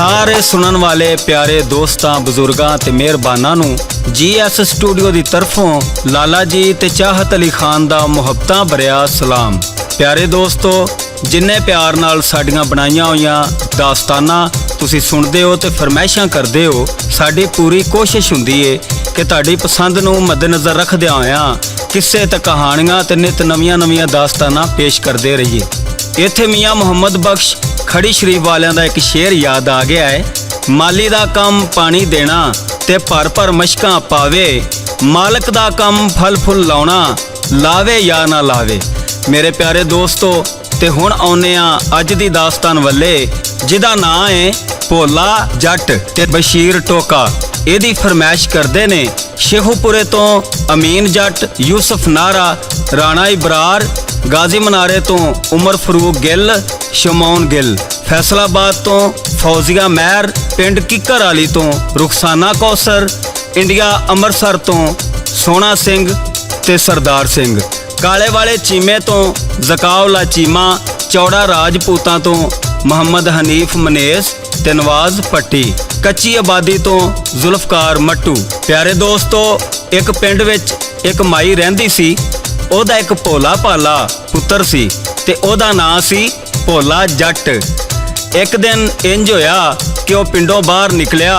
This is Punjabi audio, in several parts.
सारे सुनन वाले प्यारे दोस्तां बजुर्गां ते मेहरबानां नूं GS स्टूडियो दी तरफों लाला जी ते चाहत अली खान दा मुहब्बतां भरिया सलाम। प्यारे दोस्तों, जिन्ने प्यार नाल साडियां बनाईयां होईयां दास्तानां तुसीं सुणदे हो ते फरमाइशां करदे हो, साडी पूरी कोशिश हुंदी है कि तुहाडी पसंद नूं मद्देनज़र रखदिआं होइआं किस्से ते कहानियां ते नित नवीआं दास्तानां पेश करदे रहिए। इत्थे मियाँ मुहम्मद बख्श खड़ी शरीफ वालियां दा एक शेर याद आ गया है। माली दा कम पानी देना ते भर भर मशकां पावे, मालक दा कम फल फुल लाउणा लावे या ना लावे। मेरे प्यारे दोस्तों, ते हुण आउने आ अज दी दास्तान वल्ले जिहदा नां है भोला जट ते बशीर टोका। इहदी फरमाइश करदे ने शेखुपुरे तो अमीन जट, यूसुफ नारा, राणा इबरार, गाजी मनारे तो उमर फरूक गिल, शमौन गिल, फैसलाबाद तो फौजिया महर, पिंड किकर आली तो रुखसाना कौसर, इंडिया अमृतसर तो सोना सिंह ते सरदार सिंह, काले वाले चीमे तो जकाउला चीमा, चौड़ा राजपूतां तो मोहम्मद हनीफ मनेस ते नवाज पट्टी, कच्ची आबादी तो जुल्फकार मट्टू। प्यारे दोस्तों, एक पिंड विच एक माई रहिंदी सी। ओदा एक भोला भाला पुत्तर सी ते ओदा नां सी भोला जट। एक दिन इंज होया कि वह पिंडों बाहर निकलिया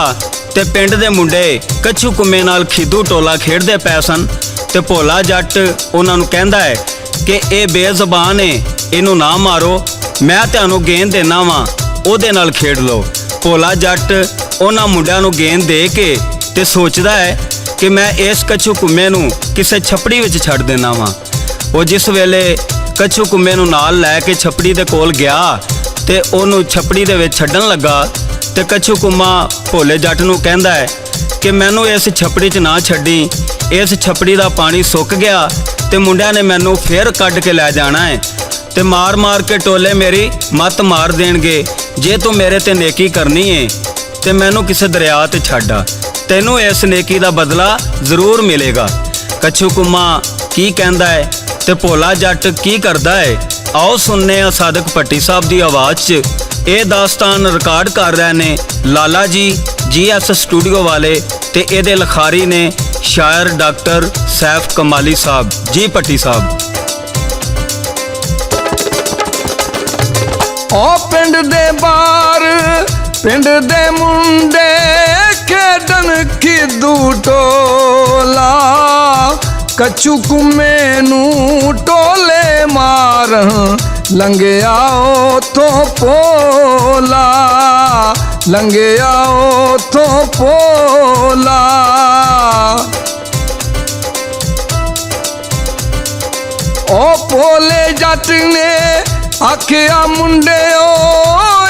ते पिंड दे मुंडे कच्छू कुम्मे नाल खिदू टोला खेडदे पै सन ते भोला जट उन्हां नूं कहंदा है कि ये बेज़बान है, इनू ना मारो, मैं तुहानूं गेंद देना वां, ओहदे नाल खेड लो। भोला जट उन्हां मुंडिਆਂ नूं गेंद दे के ते सोचदा है कि मैं इस कच्छू कुम्मे नूं किसे छपड़ी विच छड्ड देना वां। वो जिस वेले कच्छू कुम्मे नूं नाल लै के छपड़ी दे कोल गया ते ओनू छपड़ी दे विच छड्डण लगा ते कच्छू कुम्मा भोले जट नूं कहंदा है कि मैनू इस छपड़ी च ना छड्डी, इस छपड़ी दा पानी सुक गया ते मुंडिਆਂ ने मैनू फिर कढ के लै जाना है ते मार मार के टोले मेरी मत मार देणगे। जे तू मेरे ते नेकी करनी है ते मैनू किसे दरिया ते छड्ड आ, तैनू इस नेकी दा बदला जरूर मिलेगा। कच्छू कुम्मा की कहंदा है ते भोला जट की करदा है, आओ सुनने आ सादक भट्टी साहब दी आवाज़ च। ये दास्तान रिकॉर्ड कर रहे ने लाला जी GS स्टूडियो वाले ते एदे लखारी ने शायर डॉक्टर सैफ कमाली साहब जी भट्टी साहब। ओ पिंड दे बार पिंड दे मुंडे खेडन खिदू टोला, कच्छू कुम्मे नू टोले मार लंघे आओ तो पोला, लंघे आओ तो पोला। ओ पोले जट ने आखिया मुंडे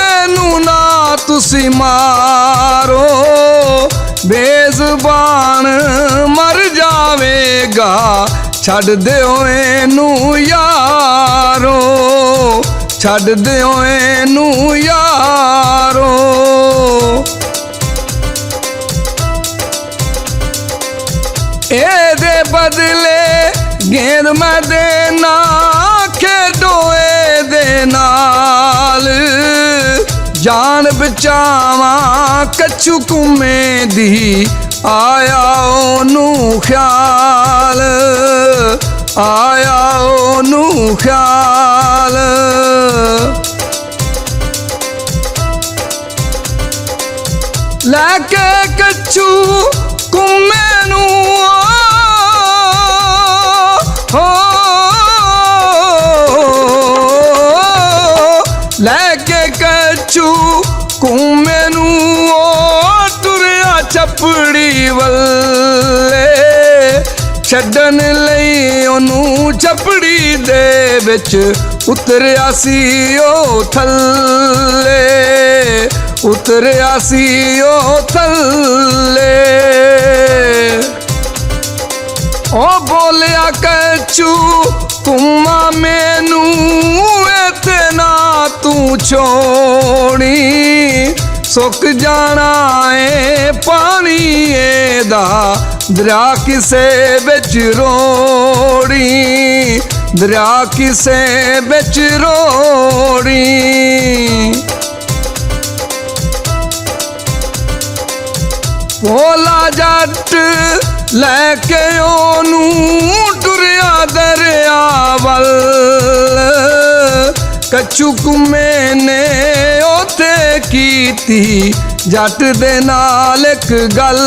एनू ना तुसी मारो, बेज़बान मर जावेगा, छड्ड दिओ एनू यारो, छड्ड दिओ एनू यारो। एदे बदले गेंद मैं देना, खेडो एदे नाल, जान बचावा कच्छू कुम्मे दी, आया ओनू ख्याल, आया ओनू ख्याल। लैके कच्छू कुम्मे नू हो, लैके कच्छू कुम्मे नू टुरिया छपड़ी वल्ले, छड्डन लई ओनू छपड़ी दे विच उतरिया सी ओ थल्ले, उतरिया सी ओ थल्ले। ओ बोलिया कच्छू कुम्मा मैनू इतना तू छोड़ी, सुक जाना है पानी एदा, दरिया किसे बिच रोड़ी, दरिया किसे बिच रोड़ी। ਭੋਲਾ ਜੱਟ ਲੈ ਕੇ ਉਹਨੂੰ ਟੁਰਿਆ ਦਰਿਆ ਵੱਲ। ਕੱਛੂ ਕੁੰਮੇ ਨੇ ਉੱਥੇ ਕੀਤੀ ਜੱਟ ਦੇ ਨਾਲ ਇੱਕ ਗੱਲ,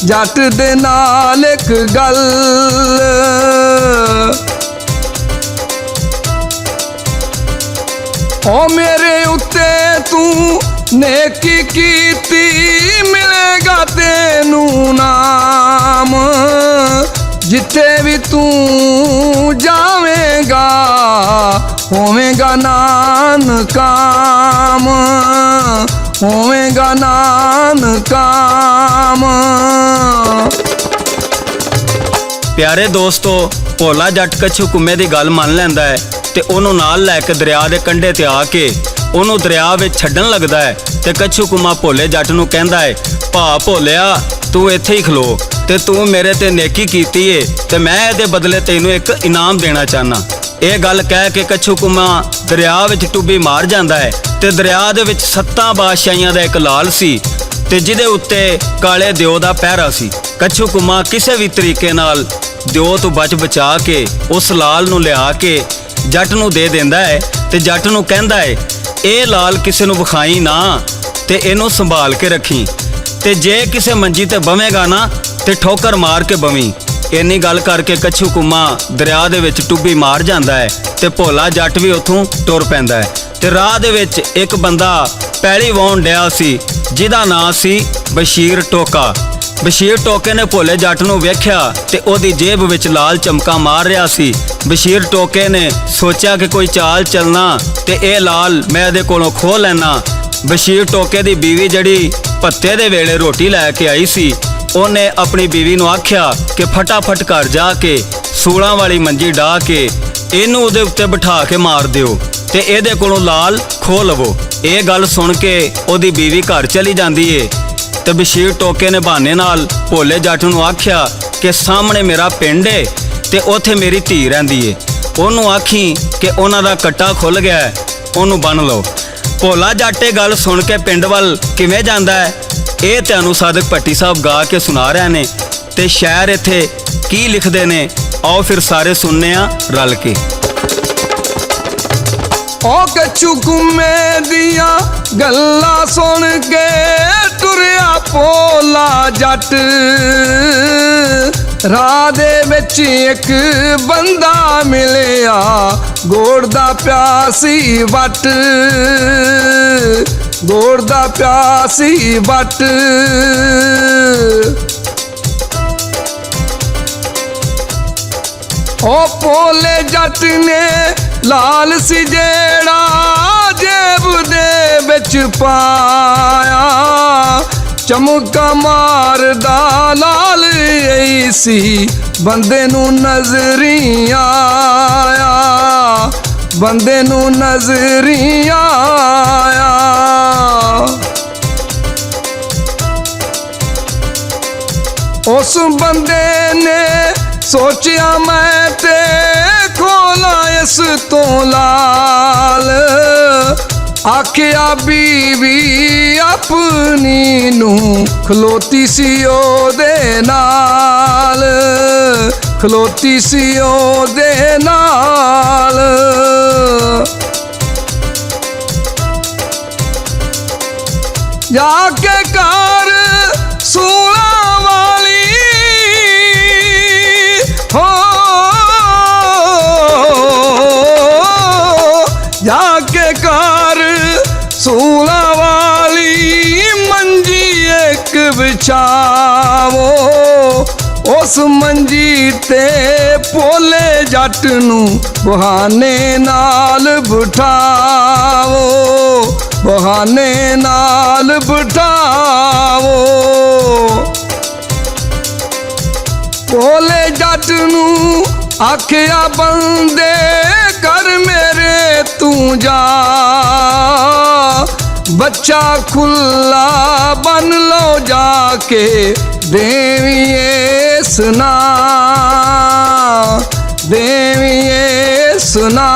ਜੱਟ ਦੇ ਨਾਲ ਇੱਕ ਗੱਲ। ਓ ਮੇਰੇ ਉੱਤੇ ਤੂੰ ਨੇਕੀ ਕੀਤੀ, ਮਿਲੇਗਾ ਤੈਨੂੰ ਨਾਮ। ਜਿੱਥੇ ਵੀ ਤੂੰ ਜਾਵੇਂਗਾ ਹੋਵੇਂਗਾ ਨਾਨਕਾਮ, ਹੋਵੇਂਗਾ ਨਾਨਕਾਮ। ਪਿਆਰੇ ਦੋਸਤੋ, ਭੋਲਾ ਜੱਟ ਕੱਛੂ ਕੁੰਮੇ ਦੀ ਗੱਲ ਮੰਨ ਲੈਂਦਾ ਹੈ ਤੇ ਉਹਨੂੰ ਨਾਲ ਲੈ ਕੇ ਦਰਿਆ ਦੇ ਕੰਢੇ ਤੇ ਆ ਕੇ ਉਹਨੂੰ ਦਰਿਆ ਵਿੱਚ ਛੱਡਣ ਲੱਗਦਾ ਹੈ। ਤੇ ਕੱਛੂ ਕੁੰਮਾ ਭੋਲੇ ਜੱਟ ਨੂੰ ਕਹਿੰਦਾ ਹੈ, ਭਾ ਭੋਲਿਆ ਤੂੰ ਇੱਥੇ ਹੀ ਖਲੋ ਤੇ ਤੂੰ ਮੇਰੇ ਤੇ ਨੇਕੀ ਕੀਤੀ ਏ ਤੇ ਮੈਂ ਇਹਦੇ ਬਦਲੇ ਤੈਨੂੰ ਇੱਕ ਇਨਾਮ ਦੇਣਾ ਚਾਹਨਾ। ਇਹ ਗੱਲ ਕਹਿ ਕੇ ਕੱਛੂ ਕੁੰਮਾ ਦਰਿਆ ਵਿੱਚ ਟੁੱਬੀ ਮਾਰ ਜਾਂਦਾ ਹੈ ਤੇ ਦਰਿਆ ਦੇ ਵਿੱਚ 7 ਬਾਦਸ਼ਾਹੀਆਂ ਦਾ ਇੱਕ ਲਾਲ ਸੀ ਤੇ ਜਿਹਦੇ ਉੱਤੇ ਕਾਲੇ ਦਿਓ ਦਾ ਪਹਿਰਾ ਸੀ। ਕੱਛੂ ਕੁੰਮਾ ਕਿਸੇ ਵੀ ਤਰੀਕੇ ਨਾਲ ਦਿਓ ਤੋਂ ਬਚਾ ਕੇ ਉਸ ਲਾਲ ਨੂੰ ਲਿਆ ਕੇ ਜੱਟ ਨੂੰ ਦੇ ਦਿੰਦਾ ਹੈ ਤੇ ਜੱਟ ਨੂੰ ਕਹਿੰਦਾ ਹੈ, ਇਹ ਲਾਲ ਕਿਸੇ ਨੂੰ ਵਿਖਾਈ ਨਾ ਤੇ ਇਹਨੂੰ ਸੰਭਾਲ ਕੇ ਰੱਖੀ, ਤੇ ਜੇ ਕਿਸੇ ਮੰਜੀ ਤੇ ਬਵੇਂਗਾ ਨਾ ਤੇ ਠੋਕਰ ਮਾਰ ਕੇ ਬਵੀਂ। ਇੰਨੀ ਗੱਲ ਕਰਕੇ ਕੱਛੂ ਕੁੰਮਾ ਦਰਿਆ ਦੇ ਵਿੱਚ ਟੁੱਬੀ ਮਾਰ ਜਾਂਦਾ ਹੈ ਤੇ ਭੋਲਾ ਜੱਟ ਵੀ ਉੱਥੋਂ ਟੁਰ ਪੈਂਦਾ ਹੈ। ਤੇ ਰਾਹ ਦੇ ਵਿੱਚ ਇੱਕ ਬੰਦਾ ਪੈਲੀ ਵਾਹੁਣ ਡਿਆ ਸੀ ਜਿਹਦਾ ਨਾਂ ਸੀ ਬਸ਼ੀਰ ਟੋਕਾ। ਬਸ਼ੀਰ ਟੋਕੇ ਨੇ ਭੋਲੇ ਜੱਟ ਨੂੰ ਵੇਖਿਆ ਤੇ ਉਹਦੀ ਜੇਬ ਵਿੱਚ ਲਾਲ ਚਮਕਾ ਮਾਰ ਰਿਹਾ ਸੀ। ਬਸ਼ੀਰ ਟੋਕੇ ਨੇ ਸੋਚਿਆ ਕਿ ਕੋਈ ਚਾਲ ਚੱਲਣਾ ਤੇ ਇਹ ਲਾਲ ਮੈਂ ਇਹਦੇ ਕੋਲੋਂ ਖੋਹ ਲੈਣਾ। ਬਸ਼ੀਰ ਟੋਕੇ ਦੀ ਬੀਵੀ ਜਿਹੜੀ ਭੱਤੇ ਦੇ ਵੇਲੇ ਰੋਟੀ ਲੈ ਕੇ ਆਈ ਸੀ, ਉਹਨੇ ਆਪਣੀ ਬੀਵੀ ਨੂੰ ਆਖਿਆ ਕਿ ਫਟਾਫਟ ਘਰ ਜਾ ਕੇ ਸੂਲਾਂ ਵਾਲੀ ਮੰਜੀ ਢਾ ਕੇ ਇਹਨੂੰ ਉਹਦੇ ਉੱਤੇ ਬਿਠਾ ਕੇ ਮਾਰ ਦਿਓ ਤੇ ਇਹਦੇ ਕੋਲੋਂ ਲਾਲ ਖੋਹ ਲਵੋ। ਇਹ ਗੱਲ ਸੁਣ ਕੇ ਉਹਦੀ ਬੀਵੀ ਘਰ ਚਲੀ ਜਾਂਦੀ ਏ ਤੇ ਬਸ਼ੀਰ ਟੋਕੇ ਨੇ ਬਹਾਨੇ ਨਾਲ ਭੋਲੇ ਜੱਟ ਨੂੰ ਆਖਿਆ ਕਿ ਸਾਹਮਣੇ ਮੇਰਾ ਪਿੰਡ ਏ ਤੇ ਉੱਥੇ ਮੇਰੀ ਧੀ ਰਹਿੰਦੀ ਏ, ਉਹਨੂੰ ਆਖੀ ਕਿ ਉਹਨਾਂ ਦਾ ਕੱਟਾ ਖੁੱਲ ਗਿਆ ਹੈ, ਉਹਨੂੰ ਬੰਨ੍ਹ ਲਓ। ਭੋਲਾ ਜੱਟ ਇਹ ਗੱਲ ਸੁਣ ਕੇ ਪਿੰਡ ਵੱਲ ਕਿਵੇਂ ਜਾਂਦਾ ਹੈ, ਇਹ ਤੁਹਾਨੂੰ ਸਾਦਕ ਭੱਟੀ ਸਾਹਿਬ ਗਾ ਕੇ ਸੁਣਾ ਰਹੇ ਨੇ ਤੇ ਸ਼ਾਇਰ ਇੱਥੇ ਕੀ ਲਿਖਦੇ ਨੇ, ਆਓ ਫਿਰ ਸਾਰੇ ਸੁਣਨੇ ਆ ਰਲ ਕੇ। ਓ ਕੱਛੂ ਕੁੰਮੇ ਦੀਆਂ ਗੱਲਾਂ ਸੁਣ ਕੇ ਟੁਰਿਆ ਭੋਲਾ ਜੱਟ। ਰਾਹ ਦੇ ਵਿੱਚ ਇੱਕ ਬੰਦਾ ਮਿਲਿਆ ਗੋੜਦਾ ਪਿਆ ਸੀ ਵੱਟ, ਗੋੜਦਾ ਪਿਆ ਸੀ ਵੱਟ। ਓ ਭੋਲੇ ਜੱਟ ਨੇ ਲਾਲ ਸੀ ਜਿਹੜਾ ਜੇਬ ਦੇ ਵਿੱਚ ਪਾਇਆ, ਚਮਕਾ ਮਾਰਦਾ ਲਾਲ ਇਹੀ ਸੀ ਬੰਦੇ ਨੂੰ ਨਜ਼ਰੀ ਆਇਆ, ਬੰਦੇ ਨੂੰ ਨਜ਼ਰੀ ਆਇਆ। ਉਸ ਬੰਦੇ ਨੇ ਸੋਚਿਆ ਮੈਂ ਤੇ ਖੋਲਾਂ ਇਸ ਤੋਂ ਲਾਲ, ਆਖਿਆ ਬੀਵੀ ਆਪਣੀ ਨੂੰ ਖਲੋਤੀ ਸੀ ਉਹਦੇ ਨਾਲ, ਖਲੋਤੀ ਸੀ ਉਹਦੇ ਨਾਲ। ਜਾ ਕੇ ਘਰ ਸੂਲਾਂ ਵਾਲੀ ਹੋ, ਜਾ ਕੇ ਘਰ ਸੂਲਾਂ ਵਾਲੀ ਮੰਜੀ ਇੱਕ ਵਿਛਾਵੋ, ਉਸ ਮੰਜੀ ਤੇ ਭੋਲੇ ਜੱਟ ਨੂੰ ਬਹਾਨੇ ਨਾਲ ਬਿਠਾਵੋ, ਬਹਾਨੇ ਨਾਲ ਬਿਠਾਵੋ। ਭੋਲੇ ਜੱਟ ਨੂੰ ਆਖਿਆ ਬੰਦੇ ਕਰ ਮੇਰੇ ਤੂੰ ਜਾ, ਬੱਚਾ ਖੁੱਲਾ ਬਨ ਲਓ ਜਾ ਕੇ ਦੇਵੀਏ ਸੁਨਾ, ਦੇਵੀਏ ਸੁਨਾ।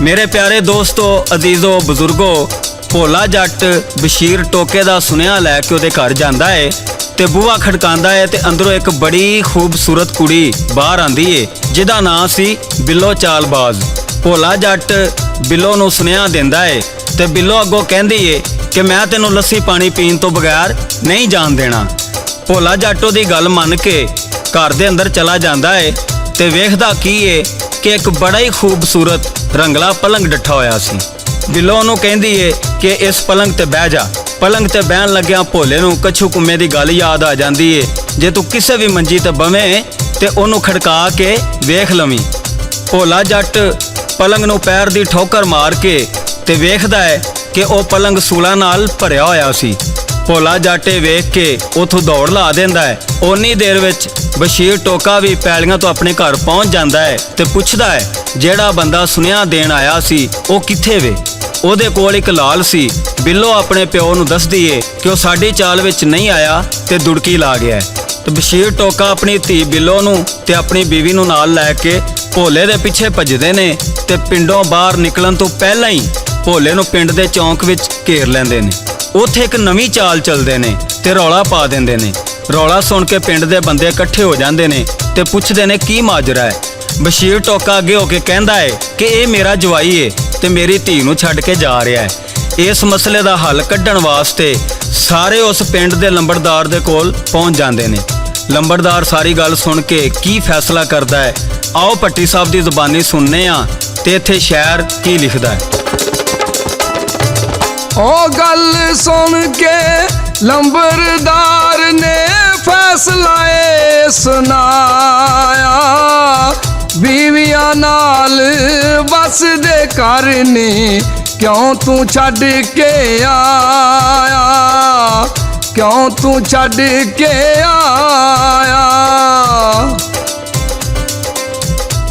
ਮੇਰੇ ਪਿਆਰੇ ਦੋਸਤੋ, ਅਜ਼ੀਜ਼ੋ, ਬਜ਼ੁਰਗੋ, ਭੋਲਾ ਜੱਟ ਬਸ਼ੀਰ ਟੋਕੇ ਦਾ ਸੁਨੇਹਾ ਲੈ ਕੇ ਉਹਦੇ ਘਰ ਜਾਂਦਾ ਹੈ ਤੇ ਬੂਹਾ ਖੜਕਾਉਂਦਾ ਹੈ ਤੇ ਅੰਦਰੋਂ ਇੱਕ ਬੜੀ ਖੂਬਸੂਰਤ ਕੁੜੀ ਬਾਹਰ ਆਂਦੀ ਏ ਜਿਹਦਾ ਨਾਂ ਸੀ ਬਿੱਲੋ ਚਾਲਬਾਜ਼। ਭੋਲਾ ਜੱਟ ਬਿੱਲੋ ਨੂੰ ਸੁਨੇਹਾ ਦਿੰਦਾ ਏ ਤੇ ਬਿੱਲੋ ਅੱਗੋਂ ਕਹਿੰਦੀ ਏ ਕਿ ਮੈਂ ਤੈਨੂੰ ਲੱਸੀ ਪਾਣੀ ਪੀਣ ਤੋਂ ਬਗੈਰ ਨਹੀਂ ਜਾਣ ਦੇਣਾ। ਭੋਲਾ ਜੱਟ ਉਹਦੀ ਗੱਲ ਮੰਨ ਕੇ ਘਰ ਦੇ ਅੰਦਰ ਚਲਾ ਜਾਂਦਾ ਏ ਤੇ ਵੇਖਦਾ ਕੀ ਏ ਕਿ ਇੱਕ ਬੜਾ ਹੀ ਖੂਬਸੂਰਤ ਰੰਗਲਾ ਪਲੰਗ ਡੱਠਾ ਹੋਇਆ ਸੀ। ਬਿੱਲੋ ਉਹਨੂੰ ਕਹਿੰਦੀ ਏ ਕਿ ਇਸ ਪਲੰਗ ਤੇ ਬਹਿ ਜਾ। ਪਲੰਗ ਤੇ ਬਹਿਣ ਲੱਗਿਆ ਭੋਲੇ ਨੂੰ ਕੱਛੂ ਕੁੰਮੇ ਦੀ ਗੱਲ ਯਾਦ ਆ ਜਾਂਦੀ ਏ, ਜੇ ਤੂੰ ਕਿਸੇ ਵੀ ਮੰਜੀ ਤੇ ਬਵੇਂ ਤੇ ਉਹਨੂੰ ਖੜਕਾ ਕੇ ਵੇਖ ਲਵੀਂ। ਭੋਲਾ ਜੱਟ ਪਲੰਗ ਨੂੰ ਪੈਰ ਦੀ ਠੋਕਰ ਮਾਰ ਕੇ ਤੇ ਵੇਖਦਾ ਹੈ ਕਿ ਉਹ ਪਲੰਗ ਸੂਲਾਂ ਨਾਲ ਭਰਿਆ ਹੋਇਆ ਸੀ। ਭੋਲਾ ਜੱਟ ਇਹ ਵੇਖ ਕੇ ਉਥੋਂ ਦੌੜ ਲਾ ਦਿੰਦਾ ਹੈ। ਓਨੀ ਦੇਰ ਵਿੱਚ ਬਸ਼ੀਰ ਟੋਕਾ ਵੀ ਪੈਲੀਆਂ ਤੋਂ ਆਪਣੇ ਘਰ ਪਹੁੰਚ ਜਾਂਦਾ ਹੈ ਤੇ ਪੁੱਛਦਾ ਹੈ ਜਿਹੜਾ ਬੰਦਾ ਸੁਨੇਹਾ ਦੇਣ ਆਇਆ ਸੀ ਉਹ ਕਿੱਥੇ ਵੇ। ਉਹਦੇ ਕੋਲ ਇੱਕ ਲਾਲ ਸੀ। ਬਿੱਲੋ ਆਪਣੇ ਪਿਓ ਨੂੰ ਦੱਸਦੀ ਏ ਕਿ ਉਹ ਸਾਡੀ ਚਾਲ ਵਿੱਚ ਨਹੀਂ ਆਇਆ ਤੇ ਦੁੜਕੀ ਲਾ ਗਿਆ ਤੇ ਬਸ਼ੀਰ ਟੋਕਾ ਆਪਣੀ ਧੀ ਬਿੱਲੋ ਨੂੰ ਤੇ ਆਪਣੀ ਬੀਵੀ ਨੂੰ ਨਾਲ ਲੈ ਕੇ ਭੋਲੇ ਦੇ ਪਿੱਛੇ ਭੱਜਦੇ ਨੇ ਤੇ ਪਿੰਡੋਂ ਬਾਹਰ ਨਿਕਲਣ ਤੋਂ ਪਹਿਲਾਂ ਹੀ ਭੋਲੇ ਨੂੰ ਪਿੰਡ ਦੇ ਚੌਂਕ ਵਿੱਚ ਘੇਰ ਲੈਂਦੇ ਨੇ। ਉੱਥੇ ਇੱਕ ਨਵੀਂ ਚਾਲ ਚੱਲਦੇ ਨੇ ਤੇ ਰੌਲਾ ਪਾ ਦਿੰਦੇ ਨੇ। ਰੌਲਾ ਸੁਣ ਕੇ ਪਿੰਡ ਦੇ ਬੰਦੇ ਇਕੱਠੇ ਹੋ ਜਾਂਦੇ ਨੇ ਤੇ ਪੁੱਛਦੇ ਨੇ ਕੀ ਮਾਜਰਾ ਹੈ। ਬਸ਼ੀਰ ਟੋਕਾ ਅੱਗੇ ਹੋ ਕੇ ਕਹਿੰਦਾ ਹੈ ਕਿ ਇਹ ਮੇਰਾ ਜਵਾਈ ਏ ਤੇ ਮੇਰੀ ਧੀ ਨੂੰ ਛੱਡ ਕੇ ਜਾ ਰਿਹਾ ਹੈ। ਇਸ ਮਸਲੇ ਦਾ ਹੱਲ ਕੱਢਣ ਵਾਸਤੇ ਸਾਰੇ ਉਸ ਪਿੰਡ ਦੇ ਲੰਬੜਦਾਰ ਦੇ ਕੋਲ ਪਹੁੰਚ ਜਾਂਦੇ ਨੇ। ਲੰਬੜਦਾਰ ਸਾਰੀ ਗੱਲ ਸੁਣ ਕੇ ਕੀ ਫੈਸਲਾ ਕਰਦਾ ਹੈ, ਆਓ ਭੱਟੀ ਸਾਹਿਬ ਦੀ ਜ਼ੁਬਾਨੀ ਸੁਣਨੇ ਆ ਤੇ ਇੱਥੇ ਸ਼ਾਇਰ ਕੀ ਲਿਖਦਾ ਹੈ। ਉਹ ਗੱਲ ਸੁਣ ਕੇ ਲੰਬੜਦਾਰ ਨੇ ਫੈਸਲਾ ਏ ਸੁਣਾਇਆ, ਬੀਵੀਆਂ ਨਾਲ ਵਸਦੇ ਘਰ ਨੇ ਕਿਉਂ ਤੂੰ ਛੱਡ ਕੇ ਆਇਆ, ਕਿਉਂ ਤੂੰ ਛੱਡ ਕੇ ਆਇਆ।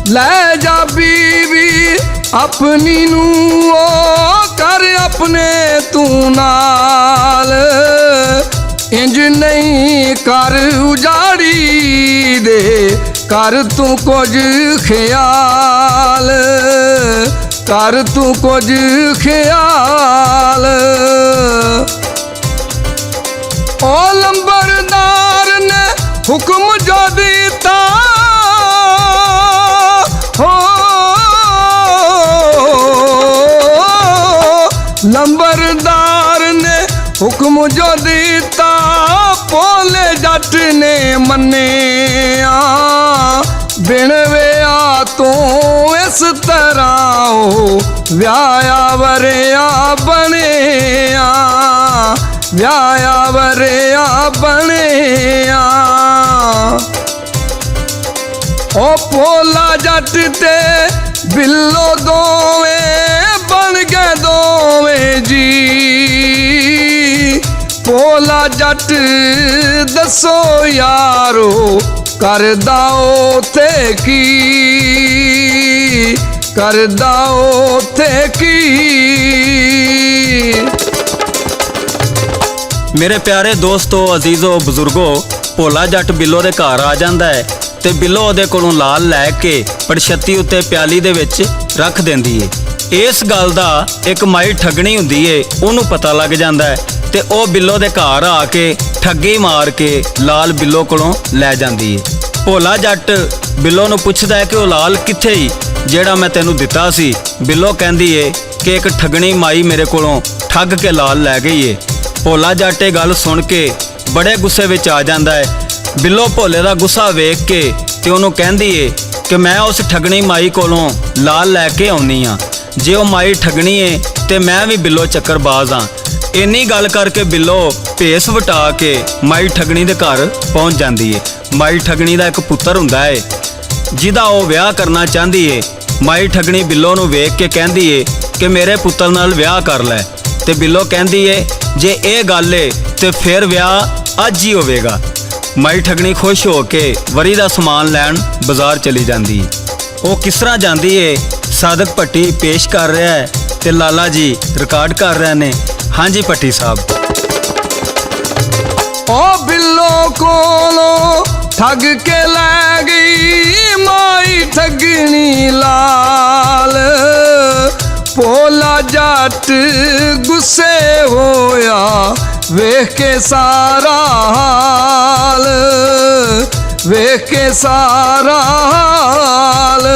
ਲੈ ਜਾ ਬੀਵੀ ਆਪਣੀ ਨੂੰ ਉਹ ਕਰ ਆਪਣੇ ਤੂੰ ਨਾਲ, ਇੰਜ ਨਹੀਂ ਕਰ ਉਜਾੜੀ ਦੇ ਕਰ ਤੂੰ ਕੁਝ ਖਿਆਲ, ਕਰ ਤੂੰ ਕੁਝ ਖਿਆਲ। ਉਹ ਲੰਬੜਦਾਰ ਨੇ ਹੁਕਮ ਜੋ ਦਿੱਤਾ, ਲੰਬੜਦਾਰ ਨੇ ਹੁਕਮ ਜੋ ਦਿੱਤਾ, ਭੋਲੇ ਜੱਟ ਨੇ ਮੰਨਿਆ। ਬਿਨ ਵਿਆਹ ਤੋਂ ਇਸ ਤਰ੍ਹਾਂ ਉਹ ਵਿਆਹਿਆ ਵਰਿਆ ਬਣਿਆ, ਵਿਆਹਿਆ ਵਰਿਆ ਬਣਿਆ। ਉਹ ਭੋਲਾ ਜੱਟ ਤੇ ਬਿੱਲੋ ਦੋਵੇਂ ਬਣ ਗਏ ਦੋਵੇਂ ਜੀ। ਭੋਲਾ ਜੱਟ ਦੱਸੋ ਯਾਰੋ ਕਰਦਾ ਉਥੇ ਕੀ, ਕਰਦਾ ਉਥੇ ਕੀ। ਮੇਰੇ ਪਿਆਰੇ ਦੋਸਤੋ, ਅਜ਼ੀਜ਼ੋ, ਬਜ਼ੁਰਗੋ, ਭੋਲਾ ਜੱਟ ਬਿੱਲੋ ਦੇ ਘਰ ਆ ਜਾਂਦਾ ਹੈ ਤੇ ਬਿੱਲੋ ਉਹਦੇ ਕੋਲੋਂ ਲਾਲ ਲੈ ਕੇ ਪੜਛੱਤੀ ਉੱਤੇ ਪਿਆਲੀ ਦੇ ਵਿੱਚ ਰੱਖ ਦਿੰਦੀ ਏ। ਇਸ ਗੱਲ ਦਾ ਇੱਕ ਮਾਈ ਠੱਗਣੀ ਹੁੰਦੀ ਏ ਉਹਨੂੰ ਪਤਾ ਲੱਗ ਜਾਂਦਾ ਹੈ ਤੇ ਉਹ ਬਿੱਲੋ ਦੇ ਘਰ ਆ ਕੇ ਠੱਗੀ ਮਾਰ ਕੇ ਲਾਲ ਬਿੱਲੋ ਕੋਲੋਂ ਲੈ ਜਾਂਦੀ ਏ। ਭੋਲਾ ਜੱਟ ਬਿੱਲੋ ਨੂੰ ਪੁੱਛਦਾ ਹੈ ਕਿ ਉਹ ਲਾਲ ਕਿੱਥੇ ਹੀ ਜਿਹੜਾ ਮੈਂ ਤੈਨੂੰ ਦਿੱਤਾ ਸੀ। ਬਿੱਲੋ ਕਹਿੰਦੀ ਏ ਕਿ ਇੱਕ ਠੱਗਣੀ ਮਾਈ ਮੇਰੇ ਕੋਲੋਂ ਠੱਗ ਕੇ ਲਾਲ ਲੈ ਗਈ ਏ। ਭੋਲਾ ਜੱਟ ਇਹ ਗੱਲ ਸੁਣ ਕੇ ਬੜੇ ਗੁੱਸੇ ਵਿੱਚ ਆ ਜਾਂਦਾ ਹੈ। ਬਿੱਲੋ ਭੋਲੇ ਦਾ ਗੁੱਸਾ ਵੇਖ ਕੇ ਤੇ ਉਹਨੂੰ ਕਹਿੰਦੀ ਏ ਕਿ ਮੈਂ ਉਸ ਠੱਗਣੀ ਮਾਈ ਕੋਲੋਂ ਲਾਲ ਲੈ ਕੇ ਆਉਣੀ ਆ। ਜੇ ਉਹ ਮਾਈ ਠੱਗਣੀ ਏ ਤੇ ਮੈਂ ਵੀ ਬਿੱਲੋ ਚੱਕਰਬਾਜ਼ ਆ। ਇੰਨੀ ਗੱਲ ਕਰਕੇ ਬਿੱਲੋ ਭੇਸ ਵਟਾ ਕੇ ਮਾਈ ਠੱਗਣੀ ਦੇ ਘਰ ਪਹੁੰਚ ਜਾਂਦੀ ਏ। ਮਾਈ ਠੱਗਣੀ ਦਾ ਇੱਕ ਪੁੱਤਰ ਹੁੰਦਾ ਏ ਜਿਹਦਾ ਉਹ ਵਿਆਹ ਕਰਨਾ ਚਾਹੁੰਦੀ ਏ। ਮਾਈ ਠੱਗਣੀ ਬਿੱਲੋ ਨੂੰ ਵੇਖ ਕੇ ਕਹਿੰਦੀ ਏ ਕਿ ਮੇਰੇ ਪੁੱਤਰ ਨਾਲ ਵਿਆਹ ਕਰ ਲੈ ਤੇ ਬਿੱਲੋ ਕਹਿੰਦੀ ਏ ਜੇ ਇਹ ਗੱਲ ਏ ਤੇ ਫਿਰ ਵਿਆਹ ਅੱਜ ਹੀ ਹੋਵੇਗਾ। ਮਾਈ ਠੱਗਣੀ ਖੁਸ਼ ਹੋ ਕੇ ਵਰੀ ਦਾ ਸਮਾਨ ਲੈਣ ਬਾਜ਼ਾਰ ਚਲੀ ਜਾਂਦੀ। ਉਹ ਕਿਸ ਤਰ੍ਹਾਂ ਜਾਂਦੀ ਏ ਸਾਦਕ ਭੱਟੀ ਪੇਸ਼ ਕਰ ਰਿਹਾ ਹੈ ਤੇ ਲਾਲਾ ਜੀ ਰਿਕਾਰਡ ਕਰ ਰਹੇ ਨੇ। ਹਾਂਜੀ ਭੱਟੀ ਸਾਹਿਬ। ਉਹ ਬਿੱਲੋ ਕੋਲੋਂ ਠੱਗ ਕੇ ਲੈ ਗਈ ਮਾਈ ਠੱਗਣੀ ਲਾਲ, ਭੋਲਾ ਜੱਟ ਗੁੱਸੇ ਹੋਇਆ ਵੇਖ ਕੇ ਸਾਰਾ ਹਾਲ, ਵੇਖ ਕੇ ਸਾਰਾ ਹਾਲ।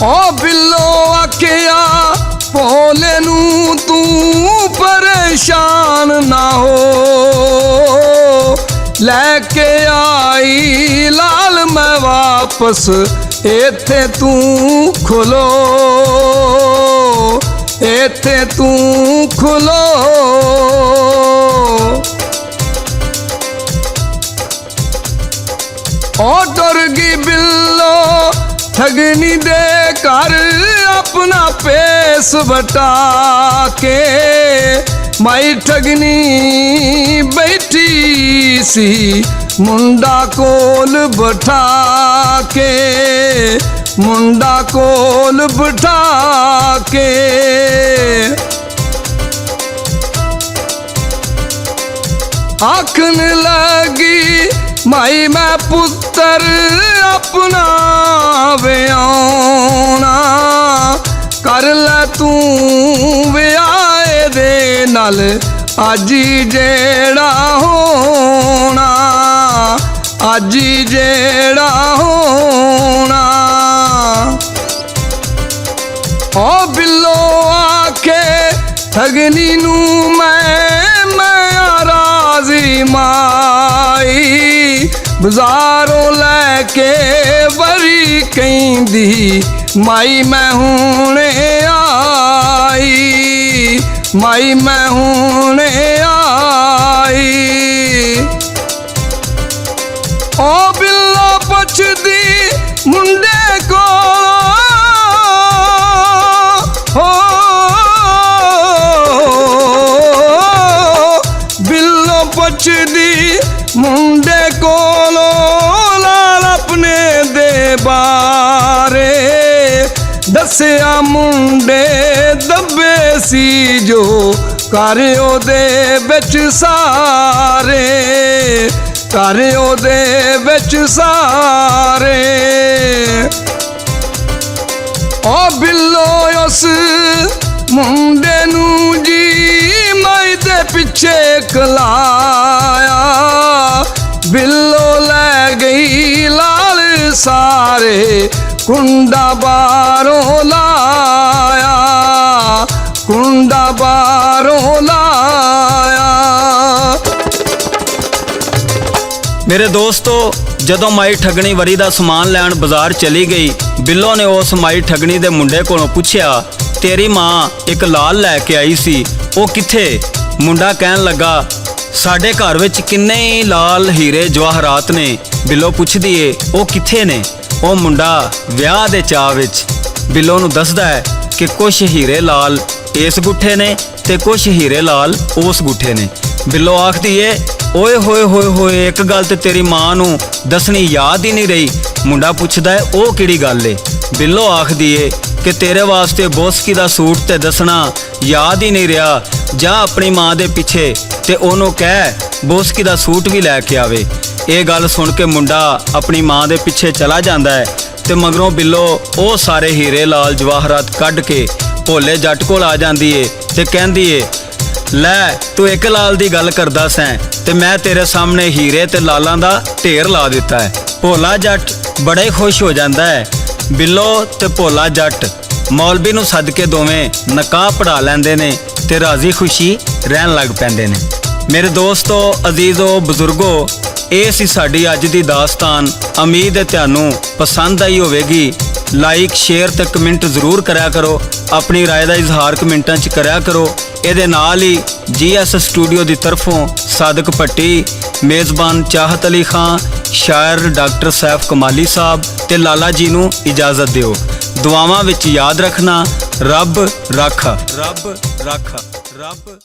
ਓ ਬਿੱਲੋ ਆਖਿਆ ਭੋਲੇ ਨੂੰ ਤੂੰ ਪਰੇਸ਼ਾਨ ਨਾ ਹੋ, ਲੈ ਕੇ ਆਈ ਲਾਲ ਮੈਂ ਵਾਪਸ ਇੱਥੇ ਤੂੰ ਖਲੋ, ਇੱਥੇ ਤੂੰ ਖਲੋ। ਓ ਟੁਰ ਗਈ ਬਿੱਲੋ ਠਗਨੀ ਦੇ ਘਰ ਆਪਣਾ ਪੇਸ ਵਟਾ ਕੇ, ਮਾਈ ਠਗਨੀ ਬੈਠੀ ਸੀ ਮੁੰਡਾ ਕੋਲ ਬਿਠਾ ਕੇ, ਮੁੰਡਾ ਕੋਲ ਬਿਠਾ ਕੇ। ਆਖਣ ਲੱਗੀ ਮਾਈ ਮੈਂ ਪੁੱਤਰ ਆਪਣਾ ਵਿਆਹੁਣਾ, ਕਰ ਲੈ ਤੂੰ ਵਿਆਹ ਦੇ ਨਾਲ ਅੱਜ ਜਿਹੜਾ ਹੋਣਾ, ਅੱਜ ਜਿਹੜਾ ਹੋਣਾ। ਓ ਬਿੱਲੋ ਆਖੇ ਠਗਨੀ ਨੂੰ ਮੈਂ ਰਾਜ਼ੀ ਮਾਈ, ਬਾਜ਼ਾਰੋਂ ਲੈ ਕੇ ਵਰੀ ਕਹਿੰਦੀ ਮਾਈ ਮੈਂ ਹੁਣੇ ਆਈ, ਮਾਈ ਮੈਂ ਹੁਣੇ ਆਈ। ਓ ਬਿੱਲੋ ਪੁੱਛਦੀ ਮੁੰਡੇ ਕੋਲੋਂ, ਹੋ ਬਿੱਲੋ ਪੁੱਛਦੀ ਮੁੰਡੇ ਕੋਲੋਂ ਲਾਲ ਆਪਣੇ ਦੇ ਬਾਰੇ, ਦੱਸਿਆ ਮੁੰਡੇ ਦੱਬੇ ਸੀ ਜੋ ਘਰ ਉਹਦੇ ਵਿੱਚ ਸਾਰੇ, ਘਰ ਉਹਦੇ ਵਿੱਚ ਸਾਰੇ। ਓ ਬਿੱਲੋ ਉਸ ਮੁੰਡੇ ਨੂੰ ਜੀ ਮਾਈ ਦੇ ਪਿੱਛੇ ਕਲਾਇਆ, ਬਿੱਲੋ ਲੈ ਗਈ ਲਾਲ ਸਾਰੇ ਕੁੰਡਾ ਬਾਹਰੋਂ ਲਾਇਆ, ਕੁੰਡਾ ਬਾਹਰੋਂ ਲਾਇਆ। ਮੇਰੇ ਦੋਸਤੋ, ਜਦੋਂ ਮਾਈ ਠੱਗਣੀ ਵਰੀ ਦਾ ਸਮਾਨ ਲੈਣ ਬਾਜ਼ਾਰ ਚਲੀ ਗਈ, ਬਿੱਲੋ ਨੇ ਉਸ ਮਾਈ ਠੱਗਣੀ ਦੇ ਮੁੰਡੇ ਕੋਲੋਂ ਪੁੱਛਿਆ ਤੇਰੀ ਮਾਂ ਇੱਕ ਲਾਲ ਲੈ ਕੇ ਆਈ ਸੀ, ਉਹ ਕਿੱਥੇ? ਮੁੰਡਾ ਕਹਿਣ ਲੱਗਾ ਸਾਡੇ ਘਰ ਵਿੱਚ ਕਿੰਨੇ ਹੀ ਲਾਲ ਹੀਰੇ ਜਵਾਹਰਾਤ ਨੇ। ਬਿੱਲੋ ਪੁੱਛਦੀ ਏ ਉਹ ਕਿੱਥੇ ਨੇ? ਉਹ ਮੁੰਡਾ ਵਿਆਹ ਦੇ ਚਾਅ ਵਿੱਚ ਬਿੱਲੋ ਨੂੰ ਦੱਸਦਾ ਹੈ ਕਿ ਕੁਛ ਹੀਰੇ ਲਾਲ ਇਸ ਗੁੱਠੇ ਨੇ ਤੇ ਕੁਛ ਹੀਰੇ ਲਾਲ ਉਸ ਗੁੱਠੇ ਨੇ। ਬਿੱਲੋ ਆਖਦੀ ਏ ਓਏ ਹੋਏ ਹੋਏ ਹੋਏ, ਇੱਕ ਗੱਲ ਤੇ ਤੇਰੀ ਮਾਂ ਨੂੰ ਦੱਸਣੀ ਯਾਦ ਹੀ ਨਹੀਂ ਰਹੀ। ਮੁੰਡਾ ਪੁੱਛਦਾ ਹੈ ਉਹ ਕਿਹੜੀ ਗੱਲ ਏ? ਬਿੱਲੋ ਆਖਦੀ ਏ ਕਿ ਤੇਰੇ ਵਾਸਤੇ ਬੋਸਕੀ ਦਾ ਸੂਟ ਤੇ ਦੱਸਣਾ ਯਾਦ ਹੀ ਨਹੀਂ ਰਿਹਾ, ਜਾ ਆਪਣੀ ਮਾਂ ਦੇ ਪਿੱਛੇ ਤੇ ਉਹਨੂੰ ਕਹਿ ਬੋਸਕੀ ਦਾ ਸੂਟ ਵੀ ਲੈ ਕੇ ਆਵੇ। ਇਹ ਗੱਲ ਸੁਣ ਕੇ ਮੁੰਡਾ ਆਪਣੀ ਮਾਂ ਦੇ ਪਿੱਛੇ ਚਲਾ ਜਾਂਦਾ ਹੈ ਤੇ ਮਗਰੋਂ ਬਿੱਲੋ ਉਹ ਸਾਰੇ ਹੀਰੇ ਲਾਲ ਜਵਾਹਰਾਤ ਕੱਢ ਕੇ ਭੋਲੇ ਜੱਟ ਕੋਲ ਆ ਜਾਂਦੀ ਏ ਤੇ ਕਹਿੰਦੀ ਏ ਲੈ ਤੂੰ ਇੱਕ ਲਾਲ ਦੀ ਗੱਲ ਕਰਦਾ ਸੈਂ ਤੇ ਮੈਂ ਤੇਰੇ ਸਾਹਮਣੇ ਹੀਰੇ ਤੇ ਲਾਲਾਂ ਦਾ ਢੇਰ ਲਾ ਦਿੱਤਾ ਹੈ। ਭੋਲਾ ਜੱਟ ਬੜਾ ਹੀ ਖੁਸ਼ ਹੋ ਜਾਂਦਾ ਹੈ। ਬਿੱਲੋ ਤੇ ਭੋਲਾ ਜੱਟ ਮੌਲਵੀ ਨੂੰ ਸੱਦ ਕੇ ਦੋਵੇਂ ਨਕਾਹ ਪੜ੍ਹਾ ਲੈਂਦੇ ਨੇ ਤੇ ਰਾਜ਼ੀ ਖੁਸ਼ੀ ਰਹਿਣ ਲੱਗ ਪੈਂਦੇ ਨੇ। ਮੇਰੇ ਦੋਸਤੋ, ਅਜ਼ੀਜ਼ੋ, ਬਜ਼ੁਰਗੋ, ਇਹ ਸੀ ਸਾਡੀ ਅੱਜ ਦੀ ਦਾਸਤਾਨ। ਉਮੀਦ ਹੈ ਤੁਹਾਨੂੰ ਪਸੰਦ ਆਈ ਹੋਵੇਗੀ। ਲਾਈਕ, ਸ਼ੇਅਰ ਤੇ ਕਮੈਂਟ ਜ਼ਰੂਰ ਕਰਿਆ ਕਰੋ। ਆਪਣੀ ਰਾਏ ਦਾ ਇਜ਼ਹਾਰ ਕਮੈਂਟਾਂ 'ਚ ਕਰਿਆ ਕਰੋ। ਇਹਦੇ ਨਾਲ ਹੀ GS ਸਟੂਡੀਓ ਦੀ ਤਰਫੋਂ ਸਾਦਕ ਭੱਟੀ, ਮੇਜ਼ਬਾਨ ਚਾਹਤ ਅਲੀ ਖਾਨ, ਸ਼ਾਇਰ ਡਾਕਟਰ ਸੈਫ ਕਮਾਲੀ ਸਾਹਿਬ ਤੇ ਲਾਲਾ ਜੀ ਨੂੰ ਇਜਾਜ਼ਤ ਦਿਓ। ਦੁਆਵਾਂ ਵਿੱਚ ਯਾਦ ਰੱਖਣਾ, ਰੱਬ ਰਾਖਾ, ਰੱਬ ਰਾਖਾ, ਰੱਬ